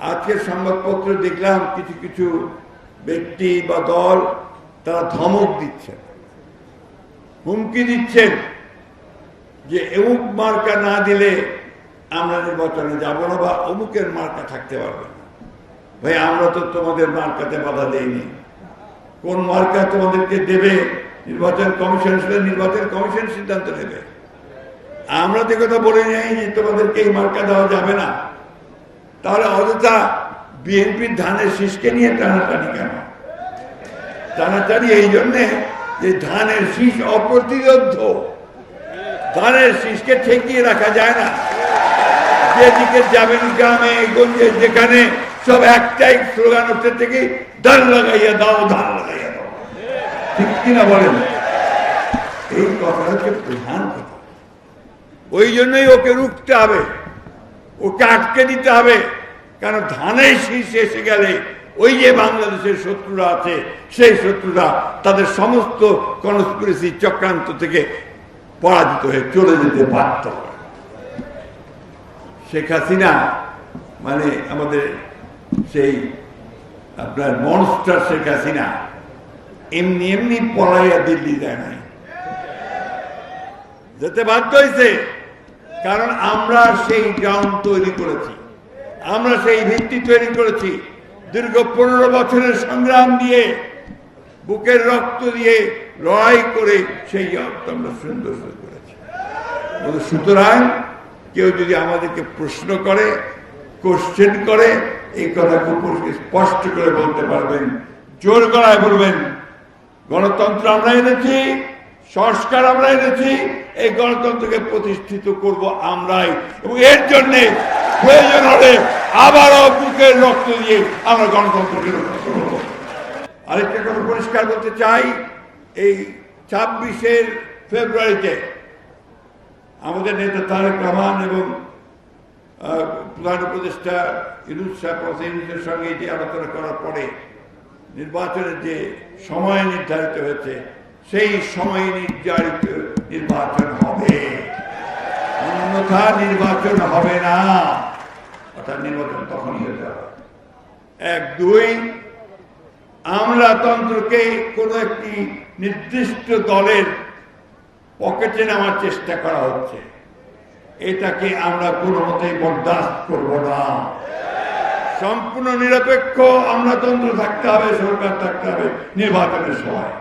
আজকের সংবাদপত্র দেখলাম কিছু কিছু ব্যক্তি বা দল তারা ধমক দিচ্ছেন, হুমকি দিচ্ছেন যে অমুক মার্কা না দিলে আমরা নির্বাচনে যাব না বা অমুকের মার্কা থাকতে পারবে না। ভাই, আমরা তো তোমাদের মার্কাতে বাধা দেইনি। কোন মার্কা তোমাদেরকে দেবে নির্বাচন কমিশন সিদ্ধান্ত নেবে। আমরা তো কথা বলে যাই যে তোমাদেরকে এই মার্কা দেওয়া যাবে না। তাহলে অযথা বিএনপির ধানের শীষকে নিয়ে টানাটানি কেন? টানাটানি এই জন্যে যে ধানের শীষ অপ্রতিরোধ্য, ধানের শীষকে ঠেকিয়ে রাখা যায় না। যেদিকে যাবেন গ্রামে গঞ্জে যেখানে সব একটাই স্লোগান উঠতে থেকে ধান লাগাইয়া দাও, ধান লাগাইয়া দাও, ঠিক কিনা বলেন? এই কথা হচ্ছে প্রধান কথা। ওই জন্যই ওকে রুখতে হবে, ওকে আটকে দিতে হবে। কারণ ধানের শীষ এসে গেলে ওই যে বাংলাদেশের শত্রুরা আছে, সেই শত্রুরা তাদের সমস্ত কনস্পিরেসি চক্রান্ত থেকে পরাজিত হয়ে চলে যেতে বাধ্য হয়। শেখ হাসিনা মানে আমাদের সেই আপনার মনস্টার শেখ হাসিনা এমনি এমনি পলাইয়া দিল্লি যায় নাই, যেতে বাধ্য হয়েছে। কারণ আমরা সেই গ্রাউন্ড তৈরি করেছি, আমরা সেই ভিত্তি তৈরি করেছি। দীর্ঘ 15 বছরের সংগ্রাম দিয়ে, বুকের রক্ত দিয়ে লড়াই করে সেই আমরা সুন্দর করেছি। সুতরাং কেউ যদি আমাদেরকে প্রশ্ন করে, কোশ্চেন করে, এই কথা খুব স্পষ্ট করে বলতে পারবেন, জোর গলায় বলবেন, গণতন্ত্র আমরা এনেছি, সংস্কার আমরা এনেছি, এই গণতন্ত্রকে প্রতিষ্ঠিত করব আমরাই, এবং এর জন্যে প্রয়োজন হলে আবারও বুকের রক্ত দিয়ে আমরা গণতন্ত্রকে রক্ষা করব। আরেকটা কথা পরিষ্কার করতে চাই, এই 26 ফেব্রুয়ারিতে আমাদের নেতা তারেক রহমান এবং প্রধান উপদেষ্টা ইউনূস সাহেবের সঙ্গে যে আলোচনা করার পরে নির্বাচনের যে সময় নির্ধারিত হয়েছে, সেই সময় নির্ধারিত নির্বাচন হবে, অন্যথা নির্বাচন হবে না। অর্থাৎ নির্বাচন তখনই হতে হবে। 1, 2, আমলাতন্ত্রকে কোন একটি নির্দিষ্ট দলের পকেটে নেওয়ার চেষ্টা করা হচ্ছে, এটাকে আমরা কোনো মতেই বরদাস্ত করব না। সম্পূর্ণ নিরপেক্ষ আমলাতন্ত্র থাকতে হবে, সরকার থাকতে হবে নির্বাচনের সময়।